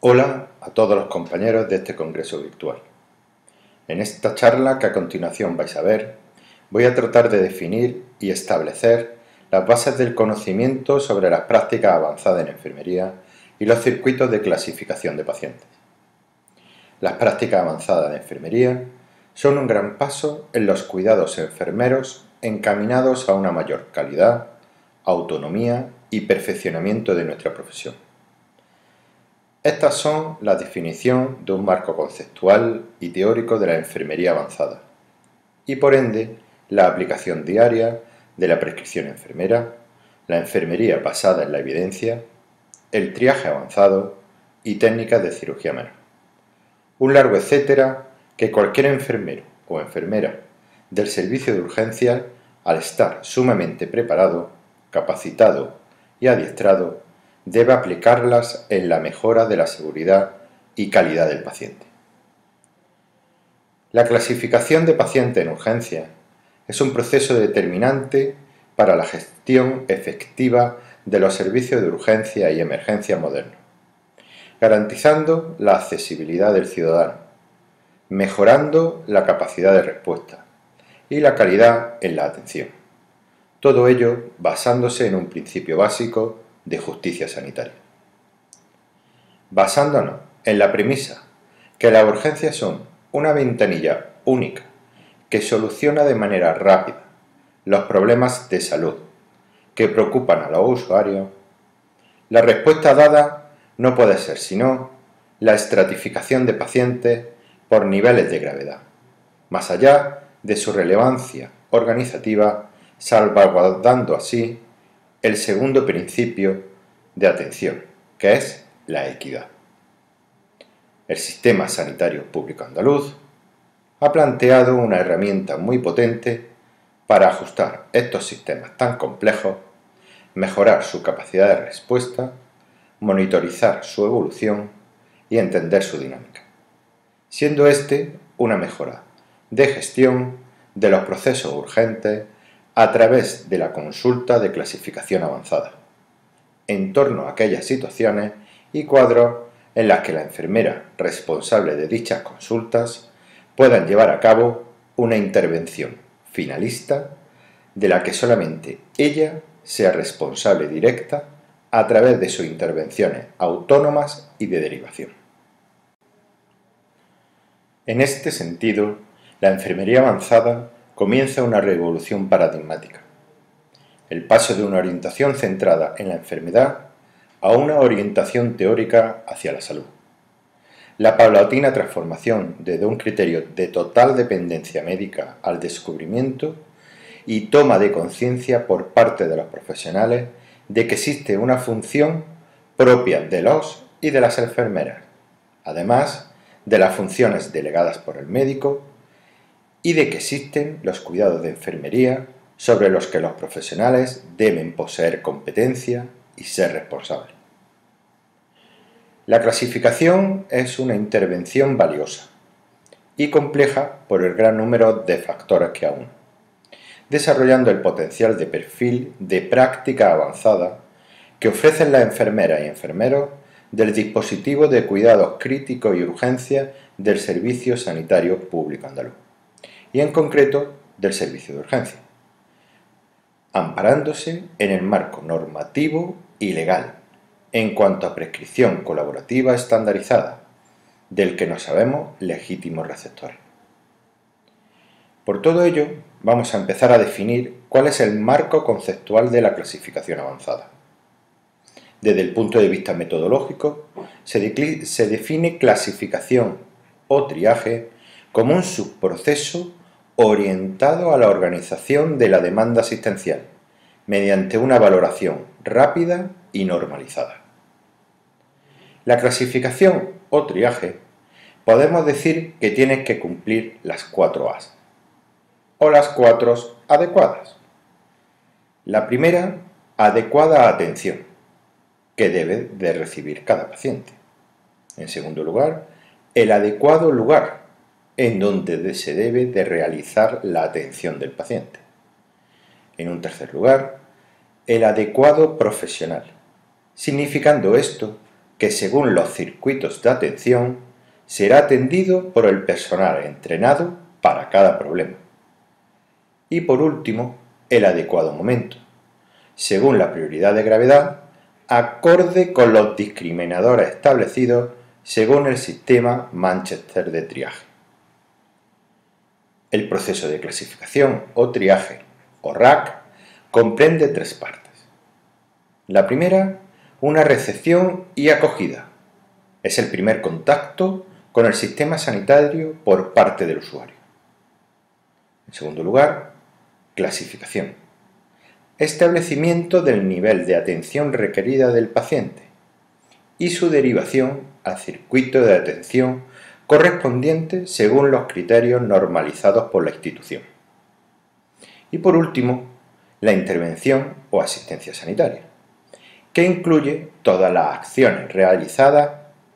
Hola a todos los compañeros de este congreso virtual. En esta charla que a continuación vais a ver, voy a tratar de definir y establecer las bases del conocimiento sobre las prácticas avanzadas en enfermería y los circuitos de clasificación de pacientes. Las prácticas avanzadas de enfermería son un gran paso en los cuidados enfermeros encaminados a una mayor calidad, autonomía y perfeccionamiento de nuestra profesión. Estas son la definición de un marco conceptual y teórico de la enfermería avanzada y, por ende, la aplicación diaria de la prescripción enfermera, la enfermería basada en la evidencia, el triaje avanzado y técnicas de cirugía menor. Un largo etcétera que cualquier enfermero o enfermera del servicio de urgencia, al estar sumamente preparado, capacitado y adiestrado, debe aplicarlas en la mejora de la seguridad y calidad del paciente. La clasificación de pacientes en urgencia es un proceso determinante para la gestión efectiva de los servicios de urgencia y emergencia modernos, garantizando la accesibilidad del ciudadano, mejorando la capacidad de respuesta y la calidad en la atención. Todo ello basándose en un principio básico de justicia sanitaria. Basándonos en la premisa que las urgencias son una ventanilla única que soluciona de manera rápida los problemas de salud que preocupan a los usuarios, la respuesta dada no puede ser sino la estratificación de pacientes por niveles de gravedad, más allá de su relevancia organizativa, salvaguardando así el segundo principio de atención, que es la equidad. El Sistema Sanitario Público Andaluz ha planteado una herramienta muy potente para ajustar estos sistemas tan complejos, mejorar su capacidad de respuesta, monitorizar su evolución y entender su dinámica, siendo este una mejora de gestión de los procesos urgentes a través de la consulta de clasificación avanzada, en torno a aquellas situaciones y cuadros en las que la enfermera responsable de dichas consultas puedan llevar a cabo una intervención finalista de la que solamente ella sea responsable directa a través de sus intervenciones autónomas y de derivación. En este sentido, la enfermería avanzada comienza una revolución paradigmática. El paso de una orientación centrada en la enfermedad a una orientación teórica hacia la salud. La paulatina transformación desde un criterio de total dependencia médica al descubrimiento y toma de conciencia por parte de los profesionales de que existe una función propia de los y de las enfermeras, además de las funciones delegadas por el médico, y de que existen los cuidados de enfermería sobre los que los profesionales deben poseer competencia y ser responsables. La clasificación es una intervención valiosa y compleja por el gran número de factores que aúna, desarrollando el potencial de perfil de práctica avanzada que ofrecen las enfermeras y enfermeros del dispositivo de cuidados críticos y urgencias del Servicio Sanitario Público Andaluz, y en concreto del servicio de urgencia, amparándose en el marco normativo y legal en cuanto a prescripción colaborativa estandarizada, del que nos sabemos legítimos receptores. Por todo ello, vamos a empezar a definir cuál es el marco conceptual de la clasificación avanzada. Desde el punto de vista metodológico, se define clasificación o triaje como un subproceso orientado a la organización de la demanda asistencial, mediante una valoración rápida y normalizada. La clasificación o triaje podemos decir que tiene que cumplir las 4 A's, o las 4 adecuadas. La primera, adecuada atención, que debe de recibir cada paciente. En segundo lugar, el adecuado lugar en donde se debe de realizar la atención del paciente. En un tercer lugar, el adecuado profesional, significando esto que según los circuitos de atención será atendido por el personal entrenado para cada problema. Y por último, el adecuado momento, según la prioridad de gravedad, acorde con los discriminadores establecidos según el sistema Manchester de triaje. El proceso de clasificación o triaje, o RAC, comprende tres partes. La primera, una recepción y acogida. Es el primer contacto con el sistema sanitario por parte del usuario. En segundo lugar, clasificación. Establecimiento del nivel de atención requerida del paciente y su derivación al circuito de atención correspondiente según los criterios normalizados por la institución. Y por último, la intervención o asistencia sanitaria, que incluye todas las acciones realizadas,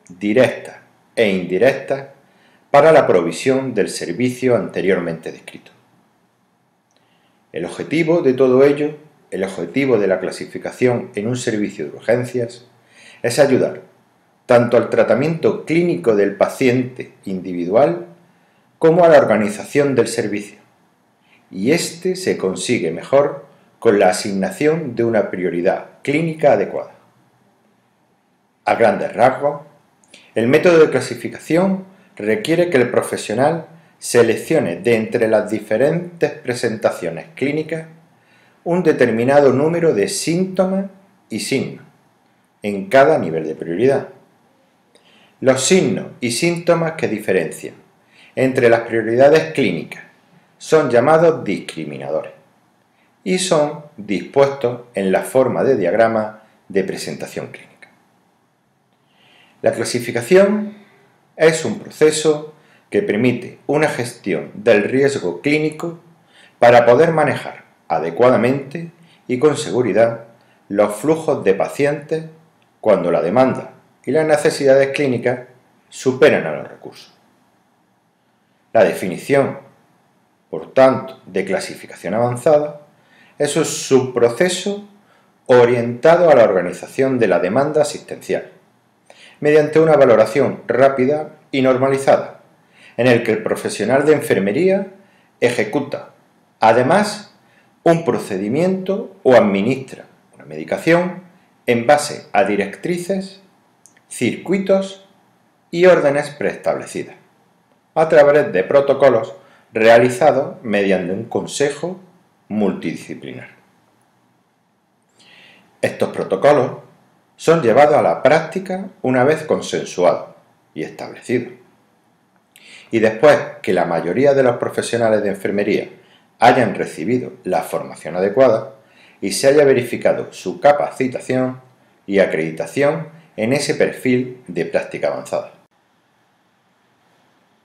directas e indirectas, para la provisión del servicio anteriormente descrito. El objetivo de todo ello, el objetivo de la clasificación en un servicio de urgencias, es ayudar tanto al tratamiento clínico del paciente individual como a la organización del servicio, y este se consigue mejor con la asignación de una prioridad clínica adecuada. A grandes rasgos, el método de clasificación requiere que el profesional seleccione de entre las diferentes presentaciones clínicas un determinado número de síntomas y signos en cada nivel de prioridad. Los signos y síntomas que diferencian entre las prioridades clínicas son llamados discriminadores y son dispuestos en la forma de diagrama de presentación clínica. La clasificación es un proceso que permite una gestión del riesgo clínico para poder manejar adecuadamente y con seguridad los flujos de pacientes cuando la demanda y las necesidades clínicas superan a los recursos. La definición, por tanto, de clasificación avanzada es un subproceso orientado a la organización de la demanda asistencial, mediante una valoración rápida y normalizada, en el que el profesional de enfermería ejecuta, además, un procedimiento o administra una medicación en base a directrices, circuitos y órdenes preestablecidas, a través de protocolos realizados mediante un consejo multidisciplinar. Estos protocolos son llevados a la práctica una vez consensuados y establecidos. Y después que la mayoría de los profesionales de enfermería hayan recibido la formación adecuada y se haya verificado su capacitación y acreditación en ese perfil de práctica avanzada.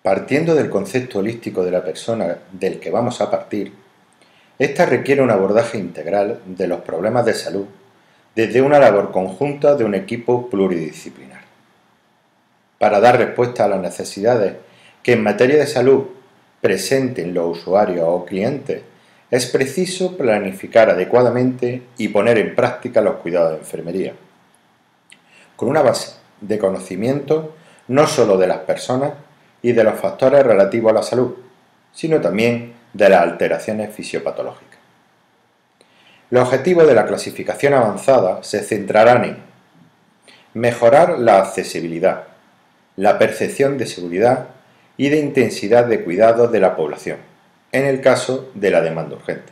Partiendo del concepto holístico de la persona del que vamos a partir, esta requiere un abordaje integral de los problemas de salud desde una labor conjunta de un equipo pluridisciplinar. Para dar respuesta a las necesidades que en materia de salud presenten los usuarios o clientes, es preciso planificar adecuadamente y poner en práctica los cuidados de enfermería, con una base de conocimiento no solo de las personas y de los factores relativos a la salud, sino también de las alteraciones fisiopatológicas. Los objetivos de la clasificación avanzada se centrarán en mejorar la accesibilidad, la percepción de seguridad y de intensidad de cuidados de la población, en el caso de la demanda urgente.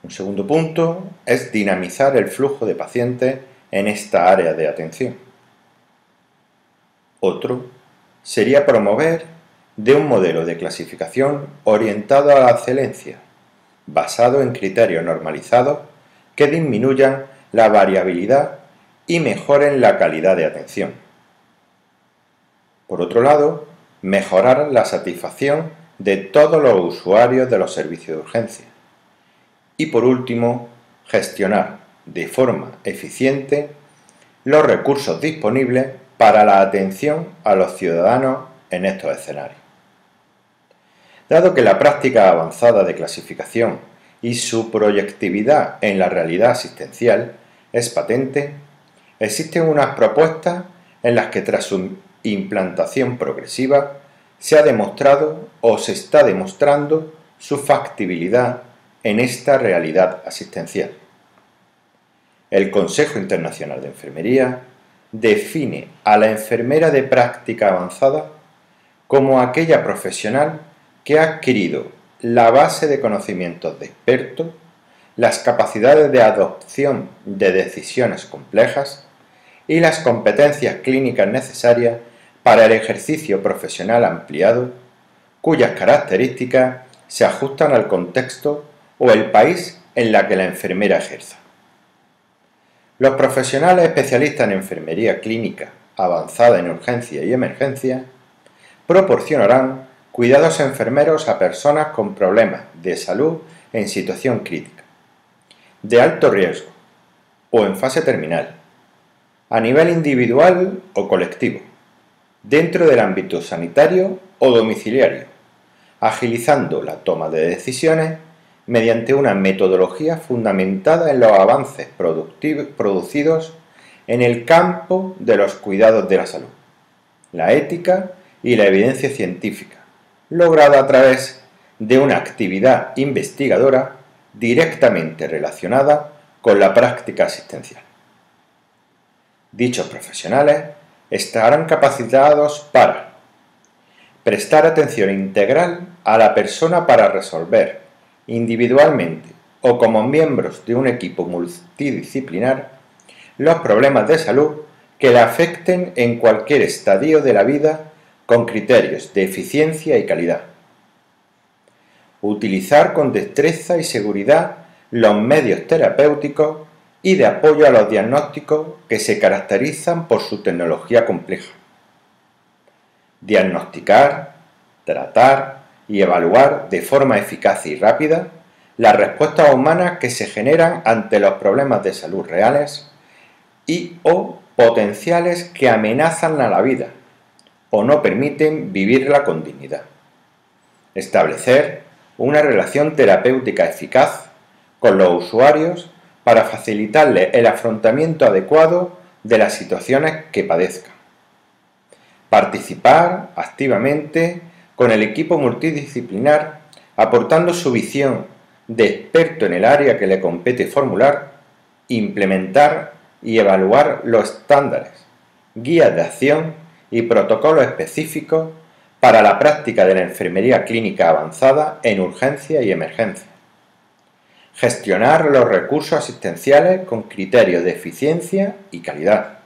Un segundo punto es dinamizar el flujo de pacientes en esta área de atención. Otro sería promover de un modelo de clasificación orientado a la excelencia, basado en criterios normalizados que disminuyan la variabilidad y mejoren la calidad de atención. Por otro lado, mejorar la satisfacción de todos los usuarios de los servicios de urgencia. Y por último, gestionar de forma eficiente los recursos disponibles para la atención a los ciudadanos en estos escenarios. Dado que la práctica avanzada de clasificación y su proyectividad en la realidad asistencial es patente, Existen unas propuestas en las que tras su implantación progresiva se ha demostrado o se está demostrando su factibilidad en esta realidad asistencial. El Consejo Internacional de Enfermería define a la enfermera de práctica avanzada como aquella profesional que ha adquirido la base de conocimientos de experto, las capacidades de adopción de decisiones complejas y las competencias clínicas necesarias para el ejercicio profesional ampliado, cuyas características se ajustan al contexto o el país en la que la enfermera ejerza. Los profesionales especialistas en enfermería clínica avanzada en urgencia y emergencia proporcionarán cuidados enfermeros a personas con problemas de salud en situación crítica, de alto riesgo o en fase terminal, a nivel individual o colectivo, dentro del ámbito sanitario o domiciliario, agilizando la toma de decisiones mediante una metodología fundamentada en los avances producidos en el campo de los cuidados de la salud, la ética y la evidencia científica, lograda a través de una actividad investigadora directamente relacionada con la práctica asistencial. Dichos profesionales estarán capacitados para prestar atención integral a la persona para resolver individualmente o como miembros de un equipo multidisciplinar los problemas de salud que le afecten en cualquier estadio de la vida con criterios de eficiencia y calidad. Utilizar con destreza y seguridad los medios terapéuticos y de apoyo a los diagnósticos que se caracterizan por su tecnología compleja. Diagnosticar, tratar y evaluar de forma eficaz y rápida las respuestas humanas que se generan ante los problemas de salud reales y o potenciales que amenazan a la vida o no permiten vivirla con dignidad. Establecer una relación terapéutica eficaz con los usuarios para facilitarles el afrontamiento adecuado de las situaciones que padezcan. Participar activamente con el equipo multidisciplinar, aportando su visión de experto en el área que le compete formular, implementar y evaluar los estándares, guías de acción y protocolos específicos para la práctica de la enfermería clínica avanzada en urgencia y emergencia. Gestionar los recursos asistenciales con criterios de eficiencia y calidad.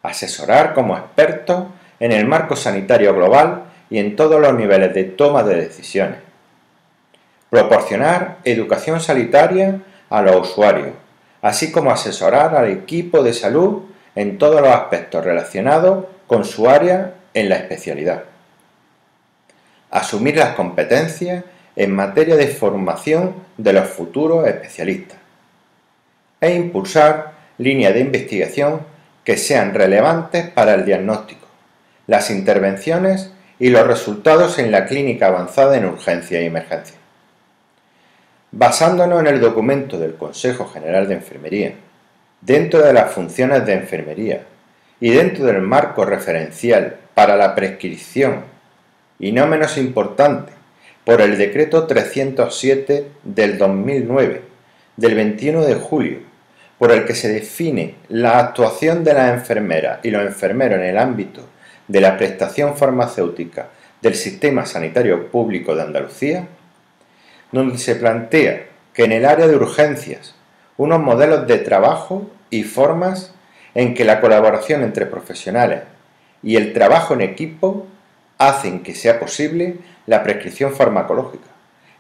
Asesorar como expertos en el marco sanitario global y en todos los niveles de toma de decisiones. Proporcionar educación sanitaria a los usuarios, así como asesorar al equipo de salud en todos los aspectos relacionados con su área en la especialidad. Asumir las competencias en materia de formación de los futuros especialistas. E impulsar líneas de investigación que sean relevantes para el diagnóstico, las intervenciones y los resultados en la clínica avanzada en urgencia y emergencia. Basándonos en el documento del Consejo General de Enfermería, dentro de las funciones de enfermería y dentro del marco referencial para la prescripción, y no menos importante, por el Decreto 307 del 2009, del 21 de julio, por el que se define la actuación de las enfermeras y los enfermeros en el ámbito de la prestación farmacéutica del Sistema Sanitario Público de Andalucía, donde se plantea que en el área de urgencias unos modelos de trabajo y formas en que la colaboración entre profesionales y el trabajo en equipo hacen que sea posible la prescripción farmacológica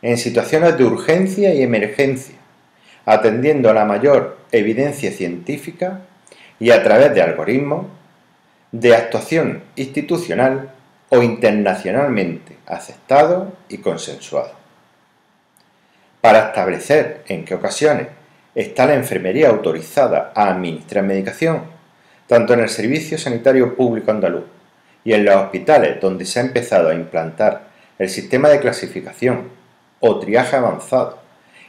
en situaciones de urgencia y emergencia, atendiendo a la mayor evidencia científica y a través de algoritmos de actuación institucional o internacionalmente aceptados y consensuados. Para establecer en qué ocasiones está la enfermería autorizada a administrar medicación, tanto en el Servicio Sanitario Público Andaluz y en los hospitales donde se ha empezado a implantar el sistema de clasificación o triaje avanzado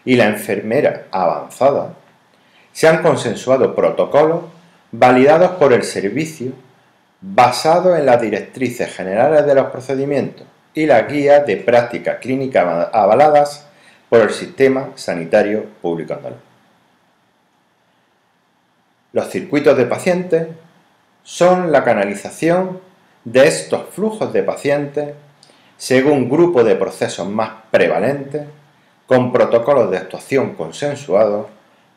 y la enfermera avanzada, se han consensuado protocolos validados por el servicio, basados en las directrices generales de los procedimientos y las guías de práctica clínica avaladas por el Sistema Sanitario Público Andaluz. Los circuitos de pacientes son la canalización de estos flujos de pacientes según grupo de procesos más prevalentes, con protocolos de actuación consensuados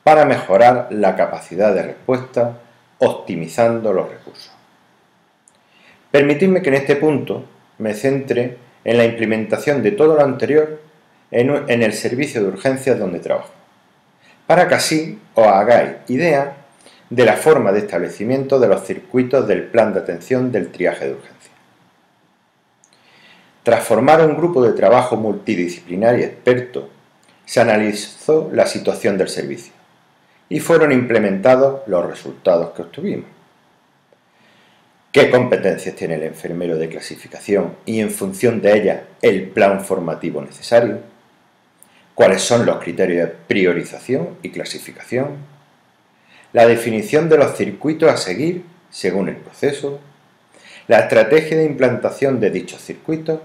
para mejorar la capacidad de respuesta, optimizando los recursos. Permitidme que en este punto me centre en la implementación de todo lo anterior en el servicio de urgencias donde trabajo, para que así os hagáis idea de la forma de establecimiento de los circuitos del plan de atención del triaje de urgencia. Tras formar un grupo de trabajo multidisciplinar y experto, se analizó la situación del servicio y fueron implementados los resultados que obtuvimos. ¿Qué competencias tiene el enfermero de clasificación y en función de ellas el plan formativo necesario? ¿Cuáles son los criterios de priorización y clasificación? La definición de los circuitos a seguir según el proceso, la estrategia de implantación de dichos circuitos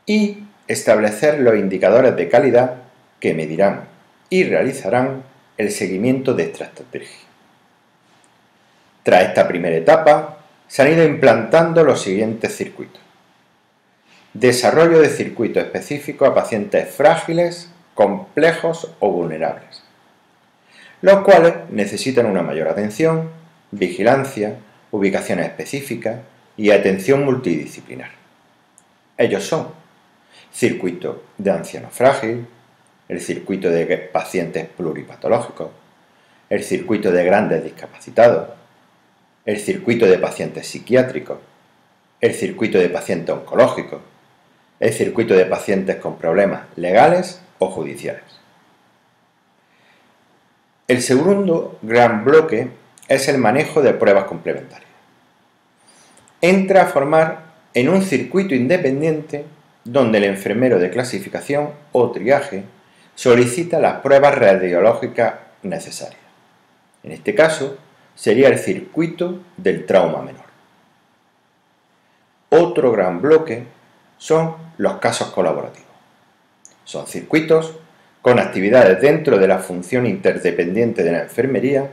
y establecer los indicadores de calidad que medirán y realizarán el seguimiento de esta estrategia. Tras esta primera etapa, se han ido implantando los siguientes circuitos. Desarrollo de circuitos específicos a pacientes frágiles, complejos o vulnerables, los cuales necesitan una mayor atención, vigilancia, ubicaciones específicas y atención multidisciplinar. Ellos son circuito de anciano frágil, el circuito de pacientes pluripatológicos, el circuito de grandes discapacitados, el circuito de pacientes psiquiátricos, el circuito de pacientes oncológicos, el circuito de pacientes con problemas legales o judiciales. El segundo gran bloque es el manejo de pruebas complementarias. Entra a formar en un circuito independiente donde el enfermero de clasificación o triaje solicita las pruebas radiológicas necesarias. En este caso, sería el circuito del trauma menor. Otro gran bloque son los casos colaborativos. Son circuitos con actividades dentro de la función interdependiente de la enfermería,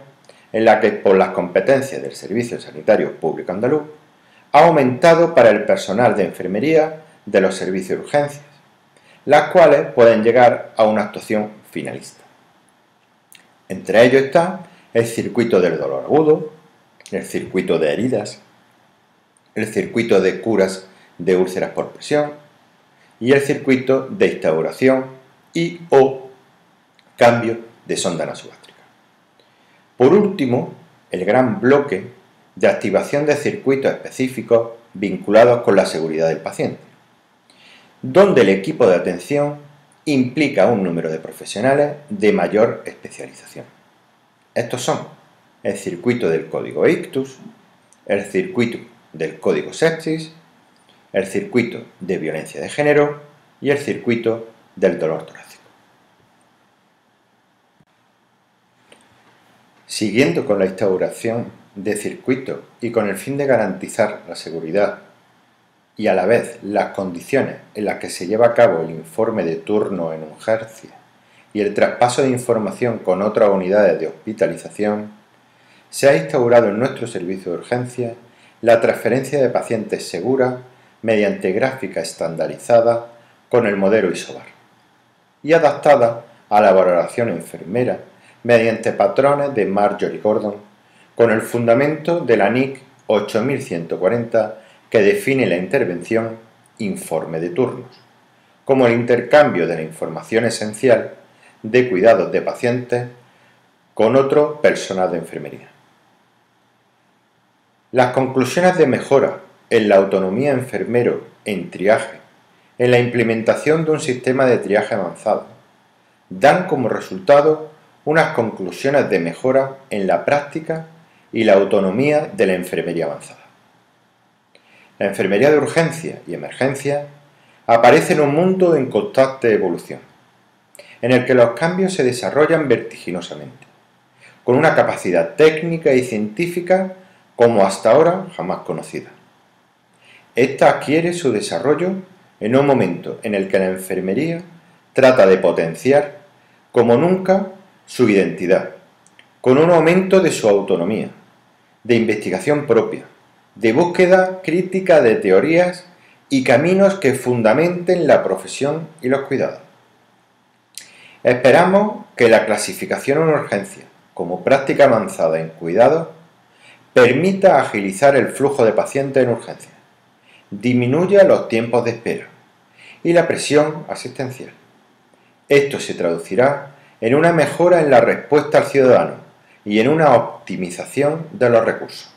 en la que, por las competencias del Servicio Sanitario Público Andaluz, ha aumentado para el personal de enfermería de los servicios de urgencias, las cuales pueden llegar a una actuación finalista. Entre ellos está el circuito del dolor agudo, el circuito de heridas, el circuito de curas de úlceras por presión y el circuito de instauración y o cambio de sonda nasogástrica. Por último, el gran bloque de activación de circuitos específicos vinculados con la seguridad del paciente, donde el equipo de atención implica un número de profesionales de mayor especialización. Estos son el circuito del código Ictus, el circuito del código Sepsis, el circuito de violencia de género y el circuito del dolor torácico. Siguiendo con la instauración de circuitos y con el fin de garantizar la seguridad y a la vez las condiciones en las que se lleva a cabo el informe de turno en urgencia y el traspaso de información con otras unidades de hospitalización, se ha instaurado en nuestro servicio de urgencia la transferencia de pacientes segura mediante gráfica estandarizada con el modelo ISOBAR y adaptada a la valoración enfermera mediante patrones de Marjorie-Gordon con el fundamento de la NIC 8140 que define la intervención informe de turnos, como el intercambio de la información esencial de cuidados de pacientes con otro personal de enfermería. Las conclusiones de mejora en la autonomía enfermero en triaje, en la implementación de un sistema de triaje avanzado, dan como resultado unas conclusiones de mejora en la práctica y la autonomía de la enfermería avanzada. La enfermería de urgencia y emergencia aparece en un mundo en constante evolución, en el que los cambios se desarrollan vertiginosamente, con una capacidad técnica y científica como hasta ahora jamás conocida. Esta adquiere su desarrollo en un momento en el que la enfermería trata de potenciar como nunca su identidad, con un aumento de su autonomía, de investigación propia, de búsqueda crítica de teorías y caminos que fundamenten la profesión y los cuidados. Esperamos que la clasificación en urgencia como práctica avanzada en cuidados permita agilizar el flujo de pacientes en urgencia, disminuya los tiempos de espera y la presión asistencial. Esto se traducirá en una mejora en la respuesta al ciudadano y en una optimización de los recursos.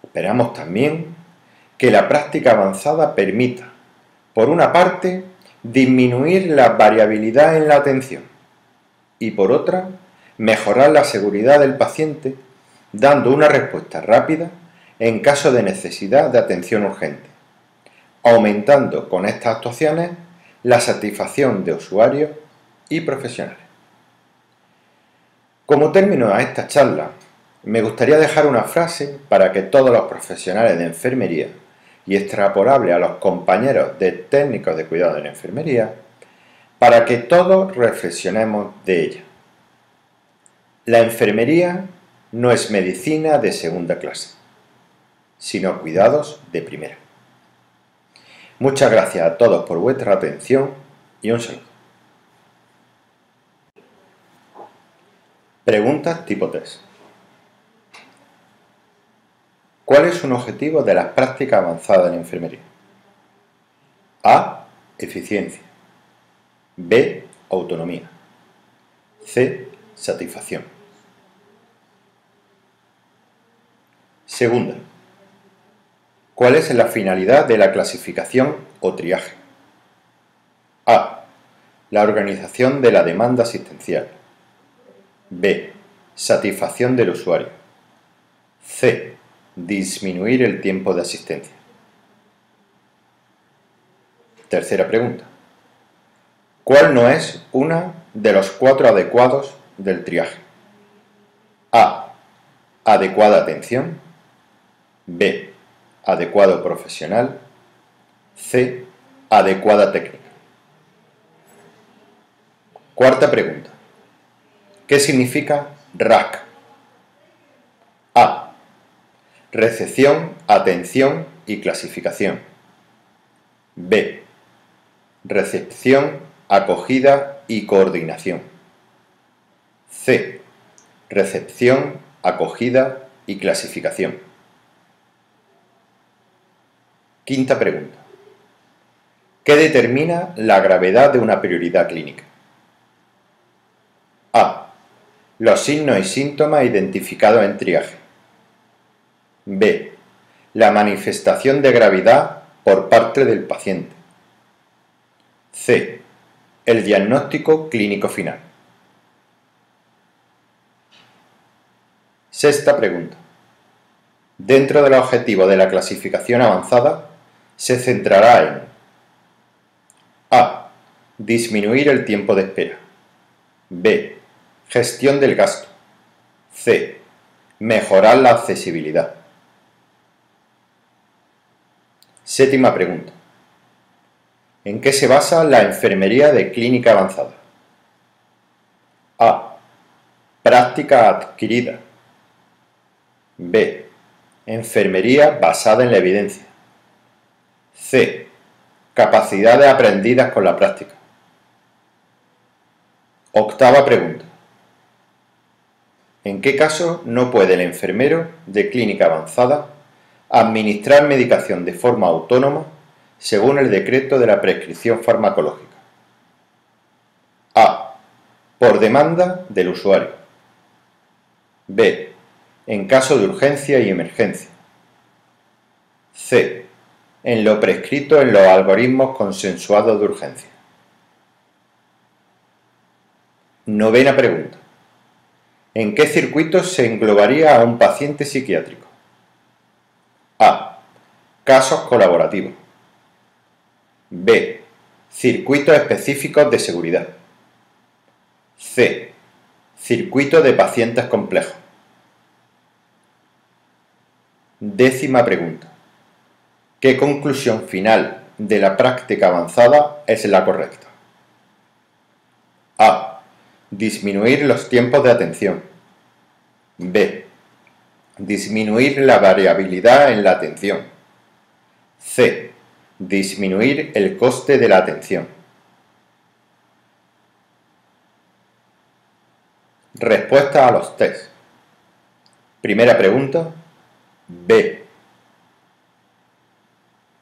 Esperamos también que la práctica avanzada permita, por una parte, disminuir la variabilidad en la atención y, por otra, mejorar la seguridad del paciente dando una respuesta rápida en caso de necesidad de atención urgente, aumentando con estas actuaciones la satisfacción de usuarios y profesionales. Como término a esta charla, me gustaría dejar una frase para que todos los profesionales de enfermería y extrapolable a los compañeros de técnicos de cuidado en enfermería, para que todos reflexionemos de ella. La enfermería no es medicina de segunda clase, sino cuidados de primera. Muchas gracias a todos por vuestra atención y un saludo. Preguntas tipo test. ¿Cuál es un objetivo de las prácticas avanzadas en enfermería? A. Eficiencia. B. Autonomía. C. Satisfacción. Segunda. ¿Cuál es la finalidad de la clasificación o triaje? A. La organización de la demanda asistencial. B. Satisfacción del usuario. C. Disminuir el tiempo de asistencia. Tercera pregunta. ¿Cuál no es una de los 4 adecuados del triaje? A. Adecuada atención. B. Adecuado profesional. C. Adecuada técnica. Cuarta pregunta. ¿Qué significa RAC? A. Recepción, atención y clasificación. B. Recepción, acogida y coordinación. C. Recepción, acogida y clasificación. Quinta pregunta. ¿Qué determina la gravedad de una prioridad clínica? A. Los signos y síntomas identificados en triaje. B. La manifestación de gravedad por parte del paciente. C. El diagnóstico clínico final. Sexta pregunta. Dentro del objetivo de la clasificación avanzada, se centrará en A. Disminuir el tiempo de espera. B. Gestión del gasto. C. Mejorar la accesibilidad. Séptima pregunta. ¿En qué se basa la enfermería de clínica avanzada? A. Práctica adquirida. B. Enfermería basada en la evidencia. C. Capacidades aprendidas con la práctica. Octava pregunta. ¿En qué caso no puede el enfermero de clínica avanzada administrar medicación de forma autónoma según el decreto de la prescripción farmacológica? A. Por demanda del usuario. B. En caso de urgencia y emergencia. C. En lo prescrito en los algoritmos consensuados de urgencia. Novena pregunta. ¿En qué circuitos se englobaría a un paciente psiquiátrico? A. Casos colaborativos. B. Circuitos específicos de seguridad. C. Circuito de pacientes complejos. 10ª pregunta. ¿Qué conclusión final de la práctica avanzada es la correcta? A. Disminuir los tiempos de atención. B. Disminuir la variabilidad en la atención. C. Disminuir el coste de la atención. Respuesta a los test. Primera pregunta, B.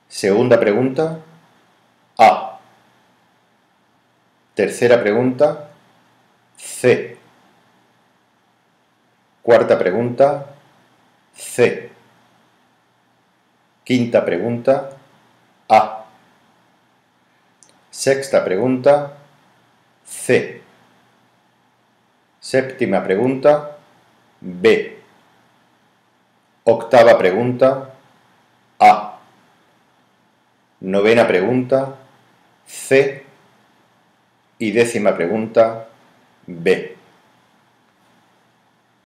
Segunda pregunta, A. Tercera pregunta, C. Cuarta pregunta, C. Quinta pregunta, A. Sexta pregunta, C. Séptima pregunta, B. Octava pregunta, A. Novena pregunta, C. Y 10ª pregunta, B.